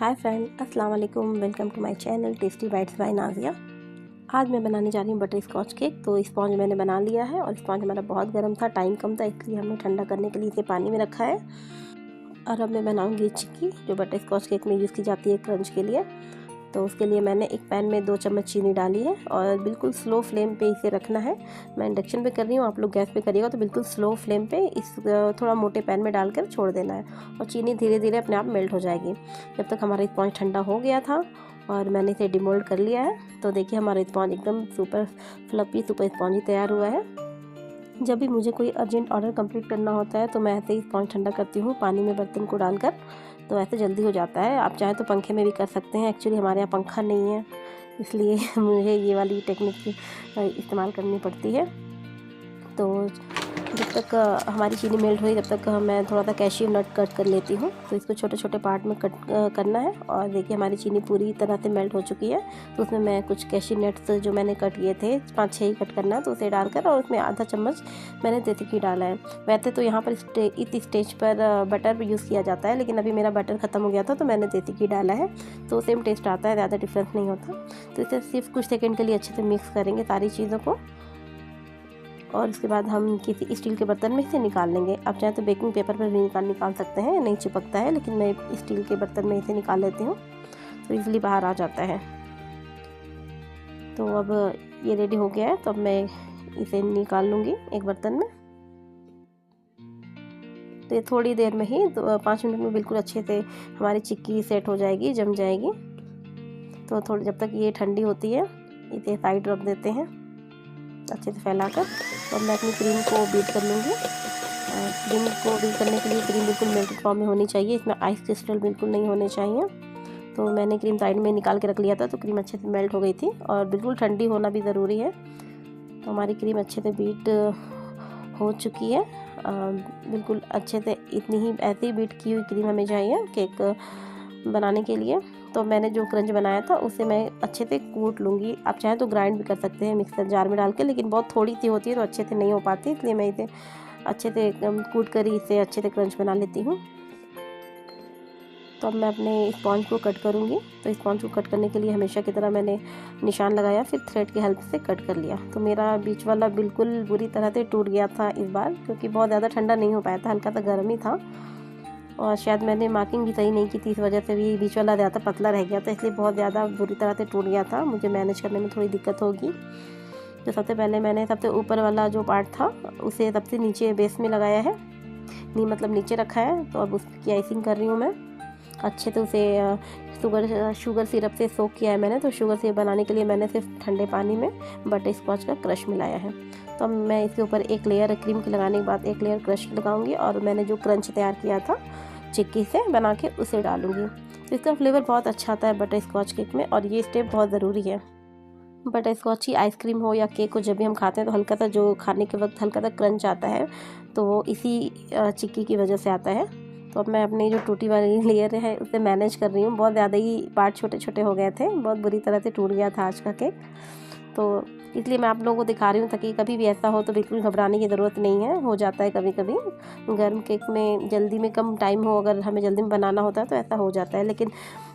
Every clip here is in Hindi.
हाय फ्रेंड, अस्सलाम वालेकुम। Welcome to my channel tasty bites by Nazia. आज मैं बनाने जा रही हूँ बटर स्कॉच केक। तो स्पॉन्ज मैंने बना लिया है और स्पॉन्ज हमारा बहुत गर्म था, टाइम कम था, इसलिए हमने ठंडा करने के लिए इसे पानी में रखा है। और अब मैं बनाऊँगी चिक्की, जो बटर स्कॉच केक में यूज़ की जाती है क्रंच के लिए। तो उसके लिए मैंने एक पैन में 2 चम्मच चीनी डाली है और बिल्कुल स्लो फ्लेम पे इसे रखना है। मैं इंडक्शन पे कर रही हूँ, आप लोग गैस पे करिएगा तो बिल्कुल स्लो फ्लेम पे इस थोड़ा मोटे पैन में डालकर छोड़ देना है और चीनी धीरे धीरे अपने आप मेल्ट हो जाएगी। जब तक हमारा स्पॉन्ज ठंडा हो गया था और मैंने इसे डिमोल्ड कर लिया है, तो देखिए हमारा स्पॉन्ज एकदम सुपर फ्लफी सुपर स्पॉन्जी तैयार हुआ है। जब भी मुझे कोई अर्जेंट ऑर्डर कंप्लीट करना होता है तो मैं ऐसे ही स्पॉन्ज ठंडा करती हूँ पानी में बर्तन को डालकर, तो ऐसे जल्दी हो जाता है। आप चाहें तो पंखे में भी कर सकते हैं। एक्चुअली हमारे यहाँ पंखा नहीं है, इसलिए मुझे ये वाली टेक्निक इस्तेमाल करनी पड़ती है। तो जब तक हमारी चीनी मेल्ट हुई तब तक मैं थोड़ा सा कैश्यू नट कट कर लेती हूँ। तो इसको छोटे छोटे पार्ट में कट करना है। और देखिए हमारी चीनी पूरी तरह से मेल्ट हो चुकी है। तो उसमें मैं कुछ कैश्यू नट्स जो मैंने कट किए थे, 5-6 ही कट करना है, तो उसे डालकर और उसमें आधा चम्मच मैंने देसी घी डाला है। वैसे तो यहाँ पर इस स्टेज पर बटर यूज़ किया जाता है, लेकिन अभी मेरा बटर ख़त्म हो गया था तो मैंने देसी घी डाला है। तो सेम टेस्ट आता है, ज़्यादा डिफरेंस नहीं होता। तो इसे सिर्फ कुछ सेकेंड के लिए अच्छे से मिक्स करेंगे सारी चीज़ों को और उसके बाद हम किसी स्टील के बर्तन में इसे निकाल लेंगे। आप चाहें तो बेकिंग पेपर पर भी निकाल सकते हैं, नहीं चिपकता है, लेकिन मैं स्टील के बर्तन में इसे निकाल लेती हूँ तो इजीली बाहर आ जाता है। तो अब ये रेडी हो गया है, तो अब मैं इसे निकाल लूँगी एक बर्तन में। तो ये थोड़ी देर में ही 5 मिनट में बिल्कुल अच्छे से हमारी चिक्की सेट हो जाएगी, जम जाएगी। तो थोड़ी जब तक ये ठंडी होती है इसे साइड रख देते हैं अच्छे से फैलाकर। तो मैं अपनी क्रीम को बीट कर लूँगी। क्रीम को बीट करने के लिए क्रीम बिल्कुल मेल्टेड फॉर्म में होनी चाहिए, इसमें आइस क्रिस्टल बिल्कुल नहीं होने चाहिए। तो मैंने क्रीम साइड में निकाल के रख लिया था, तो क्रीम अच्छे से मेल्ट हो गई थी और बिल्कुल ठंडी होना भी ज़रूरी है। तो हमारी क्रीम अच्छे से बीट हो चुकी है, बिल्कुल अच्छे से। इतनी ही ऐसे ही बीट की हुई क्रीम हमें चाहिए केक बनाने के लिए। तो मैंने जो क्रंच बनाया था उसे मैं अच्छे से कूट लूँगी। आप चाहें तो ग्राइंड भी कर सकते हैं मिक्सर जार में डाल के, लेकिन बहुत थोड़ी सी होती है तो अच्छे से नहीं हो पाती, इसलिए मैं इसे अच्छे से कूट कर ही इसे अच्छे से क्रंच बना लेती हूँ। तो अब मैं अपने स्पॉन्ज को कट करूँगी। तो स्पॉन्ज को कट करने के लिए हमेशा की तरह मैंने निशान लगाया, फिर थ्रेड की हेल्प से कट कर लिया। तो मेरा बीच वाला बिल्कुल बुरी तरह से टूट गया था इस बार, क्योंकि बहुत ज़्यादा ठंडा नहीं हो पाया था, हल्का सा गर्म ही था। और शायद मैंने मार्किंग भी सही नहीं की थी, इस वजह से भी बीच वाला ज़्यादा पतला रह गया था, इसलिए बहुत ज़्यादा बुरी तरह से टूट गया था। मुझे मैनेज करने में थोड़ी दिक्कत होगी। तो सबसे पहले मैंने सबसे ऊपर वाला जो पार्ट था उसे सबसे नीचे बेस में लगाया है, नहीं मतलब नीचे रखा है। तो अब उसकी आइसिंग कर रही हूँ मैं अच्छे से। उसे शुगर सिरप से सोक किया है मैंने। तो शुगर सिरप बनाने के लिए मैंने सिर्फ ठंडे पानी में बटर स्कॉच का क्रश मिलाया है। तो अब मैं इसके ऊपर एक लेयर क्रीम की लगाने के बाद एक लेयर क्रश की लगाऊंगी और मैंने जो क्रंच तैयार किया था चिक्की से बना के उसे डालूंगी। तो इसका फ्लेवर बहुत अच्छा आता है बटर स्कॉच केक में, और ये स्टेप बहुत ज़रूरी है। बटर स्कॉच की आइसक्रीम हो या केक हो, जब भी हम खाते हैं तो हल्का सा जो खाने के वक्त हल्का सा क्रंच आता है, तो वो इसी चिक्की की वजह से आता है। तो अब मैं अपनी जो टूटी वाली लेयर है उसे मैनेज कर रही हूँ। बहुत ज़्यादा ही पार्ट छोटे छोटे हो गए थे, बहुत बुरी तरह से टूट गया था आज का केक। तो इसलिए मैं आप लोगों को दिखा रही हूँ ताकि कभी भी ऐसा हो तो बिल्कुल घबराने की ज़रूरत नहीं है। हो जाता है कभी कभी गर्म केक में, जल्दी में कम टाइम हो, अगर हमें जल्दी में बनाना होता है तो ऐसा हो जाता है, लेकिन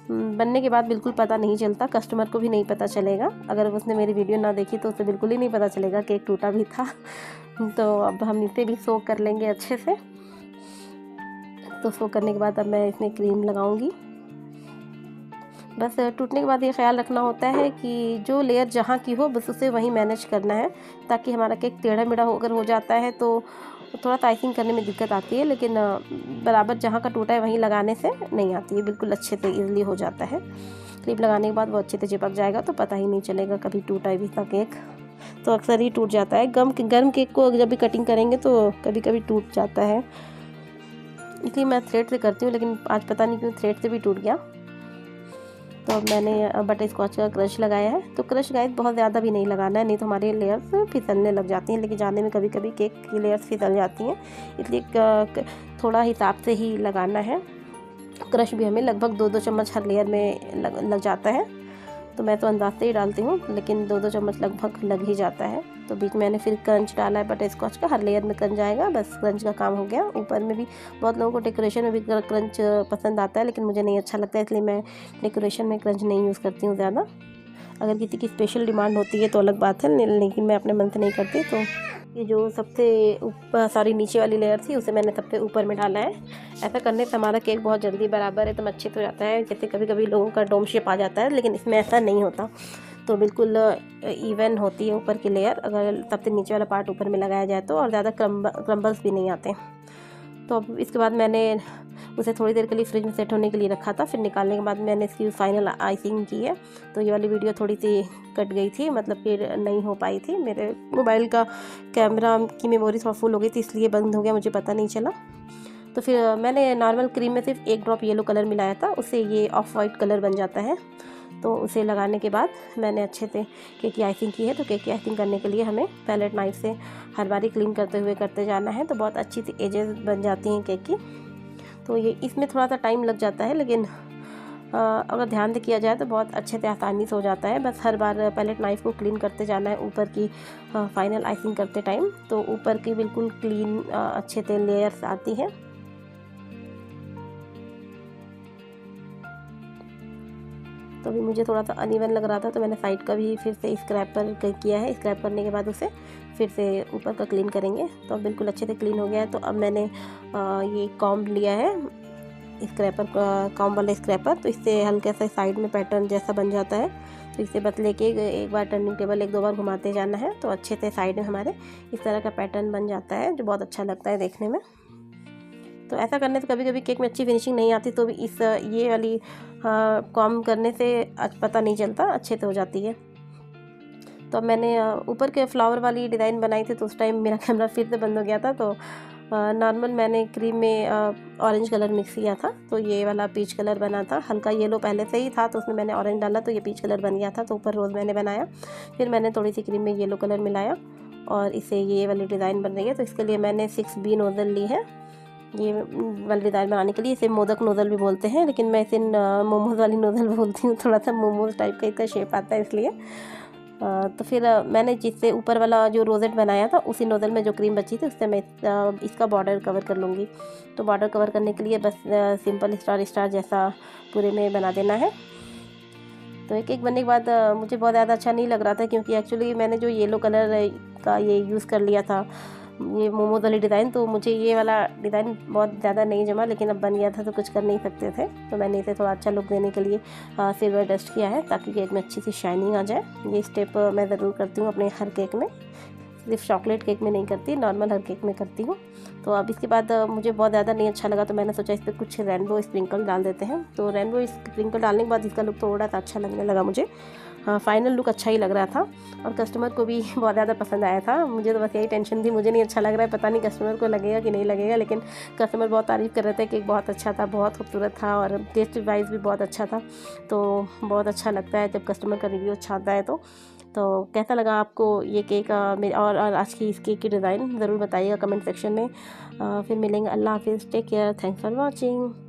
बनने के बाद बिल्कुल पता नहीं चलता, कस्टमर को भी नहीं पता चलेगा। अगर उसने मेरी वीडियो ना देखी तो उसे बिल्कुल ही नहीं पता चलेगा केक टूटा भी था। तो अब हम इसे भी सोक कर लेंगे अच्छे से। तो सोक करने के बाद अब मैं इसमें क्रीम लगाऊंगी। बस टूटने के बाद ये ख्याल रखना होता है कि जो लेयर जहाँ की हो बस उसे वहीं मैनेज करना है, ताकि हमारा केक टेढ़ा मेढ़ा अगर हो जाता है तो थोड़ा सा आइसिंग करने में दिक्कत आती है, लेकिन बराबर जहाँ का टूटा है वहीं लगाने से नहीं आती है, बिल्कुल अच्छे से ईजिली हो जाता है। क्लिप लगाने के बाद वो अच्छे से चिपक जाएगा तो पता ही नहीं चलेगा कभी टूटा भी था केक। तो अक्सर ही टूट जाता है, गर्म केक को जब भी कटिंग करेंगे तो कभी कभी टूट जाता है, इसलिए मैं थ्रेड से करती हूँ, लेकिन आज पता नहीं क्यों थ्रेड से भी टूट गया। तो अब मैंने बटर स्कॉच का क्रश लगाया है। तो क्रश गाइस बहुत ज़्यादा भी नहीं लगाना है, नहीं तो हमारी लेयर्स फिसलने लग जाती हैं, लेकिन जाने में कभी कभी केक की लेयर्स फिसल जाती हैं, इसलिए थोड़ा हिसाब से ही लगाना है। क्रश भी हमें लगभग 2-2 चम्मच हर लेयर में लग जाता है। तो मैं तो अंदाज से ही डालती हूँ, लेकिन 2-2 चम्मच लगभग लग ही जाता है। तो बीच में मैंने फिर क्रंच डाला है बटर स्कॉच का, हर लेयर में क्रंच आएगा, बस क्रंच का काम हो गया। ऊपर में भी बहुत लोगों को डेकोरेशन में भी क्रंच पसंद आता है, लेकिन मुझे नहीं अच्छा लगता है, इसलिए मैं डेकोरेशन में क्रंच नहीं यूज़ करती हूँ ज़्यादा। अगर किसी की स्पेशल डिमांड होती है तो अलग बात है, लेकिन मैं अपने मन से नहीं करती। तो ये जो सबसे ऊपर नीचे वाली लेयर थी उसे मैंने सबसे ऊपर में डाला है। ऐसा करने से हमारा केक बहुत जल्दी बराबर एकदम अच्छे से हो जाता है। जैसे कभी कभी लोगों का डोम शेप आ जाता है, लेकिन इसमें ऐसा नहीं होता। तो बिल्कुल इवन होती है ऊपर की लेयर, अगर सबसे नीचे वाला पार्ट ऊपर में लगाया जाए तो, और ज़्यादा क्रम्बल्स भी नहीं आते। तो अब इसके बाद मैंने उसे थोड़ी देर के लिए फ्रिज में सेट होने के लिए रखा था। फिर निकालने के बाद मैंने इसकी फाइनल आइसिंग की है। तो ये वाली वीडियो थोड़ी सी कट गई थी, मतलब फिर नहीं हो पाई थी। मेरे मोबाइल का कैमरा की मेमोरी थोड़ा फुल हो गई थी, इसलिए बंद हो गया, मुझे पता नहीं चला। तो फिर मैंने नॉर्मल क्रीम में सिर्फ 1 ड्रॉप येलो कलर मिलाया था, उससे ये ऑफ वाइट कलर बन जाता है। तो उसे लगाने के बाद मैंने अच्छे से केक की आइसिंग की है। तो केक की आइसिंग करने के लिए हमें पैलेट नाइफ से हर बारी क्लीन करते जाना है, तो बहुत अच्छी सी एजेस बन जाती हैं केक की। तो ये इसमें थोड़ा सा टाइम लग जाता है, लेकिन अगर ध्यान से किया जाए तो बहुत अच्छे से आसानी से हो जाता है। बस हर बार पैलेट नाइफ को क्लीन करते जाना है ऊपर की फाइनल आइसिंग करते टाइम। तो ऊपर की बिल्कुल क्लीन अच्छे से लेयर्स आती है। तो अभी मुझे थोड़ा सा अनइवन लग रहा था, तो मैंने साइड का भी फिर से स्क्रैपर किया है। स्क्रैप करने के बाद उसे फिर से ऊपर का क्लीन करेंगे। तो अब बिल्कुल अच्छे से क्लीन हो गया है। तो अब मैंने ये कॉम्ब लिया है, स्क्रैपर कॉम्ब वाला स्क्रैपर। तो इससे हल्के सा साइड में पैटर्न जैसा बन जाता है। तो इसे बस लेके एक बार टर्निंग टेबल 1-2 बार घुमाते जाना है, तो अच्छे से साइड में हमारे इस तरह का पैटर्न बन जाता है, जो बहुत अच्छा लगता है देखने में। तो ऐसा करने से कभी कभी केक में अच्छी फिनिशिंग नहीं आती, तो भी ये वाली कॉम करने से पता नहीं चलता, अच्छे से हो जाती है। तो मैंने ऊपर के फ्लावर वाली डिज़ाइन बनाई थी, तो उस टाइम मेरा कैमरा फिर से बंद हो गया था। तो नॉर्मल मैंने क्रीम में ऑरेंज कलर मिक्स किया था, तो ये वाला पीच कलर बना था। हल्का येलो पहले से ही था, तो उसमें मैंने ऑरेंज डाला, तो ये पीच कलर बन गया था। तो ऊपर रोज़ मैंने बनाया, फिर मैंने थोड़ी सी क्रीम में येलो कलर मिलाया, और इसे ये वाली डिज़ाइन बन रही है। तो इसके लिए मैंने 6B नोज़ल ली है, ये वाली डिज़ाइन बनाने के लिए। इसे मोदक नोज़ल भी बोलते हैं, लेकिन मैं इसे मोमोज़ वाली नोज़ल बोलती हूँ। थोड़ा सा मोमोज़ टाइप का इसका शेप आता है, इसलिए। तो फिर मैंने जिससे ऊपर वाला जो रोजेट बनाया था, उसी नोज़ल में जो क्रीम बची थी, उससे मैं इसका बॉर्डर कवर कर लूँगी। तो बॉर्डर कवर करने के लिए बस सिंपल स्टार जैसा पूरे में बना देना है। तो एक बनने के बाद मुझे बहुत ज़्यादा अच्छा नहीं लग रहा था, क्योंकि एक्चुअली मैंने जो येलो कलर का ये यूज़ कर लिया था, ये मोमोज वाली डिज़ाइन, तो मुझे ये वाला डिज़ाइन बहुत ज़्यादा नहीं जमा। लेकिन अब बन गया था, तो कुछ कर नहीं सकते थे। तो मैंने इसे थोड़ा अच्छा लुक देने के लिए सिल्वर डस्ट किया है, ताकि केक में अच्छी सी शाइनिंग आ जाए। ये स्टेप मैं ज़रूर करती हूँ अपने हर केक में, सिर्फ चॉकलेट केक में नहीं करती, नॉर्मल हर केक में करती हूँ। तो अब इसके बाद मुझे बहुत ज़्यादा नहीं अच्छा लगा, तो मैंने सोचा इस पर कुछ रेनबो स्प्रिंकल डाल देते हैं। तो रेनबो स्प्रिंकल डालने के बाद इसका लुक थोड़ा सा अच्छा लगने लगा मुझे। फाइनल लुक अच्छा ही लग रहा था, और कस्टमर को भी बहुत ज़्यादा पसंद आया था। मुझे तो बस यही टेंशन थी, मुझे नहीं अच्छा लग रहा है, पता नहीं कस्टमर को लगेगा कि नहीं लगेगा। लेकिन कस्टमर बहुत तारीफ़ कर रहे थे, केक बहुत अच्छा था, बहुत खूबसूरत था, और टेस्ट वाइज भी बहुत अच्छा था। तो बहुत अच्छा लगता है जब कस्टमर का रिव्यू अच्छा आता है। तो कैसा लगा आपको ये केक और आज की इस केक की डिज़ाइन ज़रूर बताइएगा कमेंट सेक्शन में। फिर मिलेंगे। अल्लाह हाफिज़, take care, thanks for watching.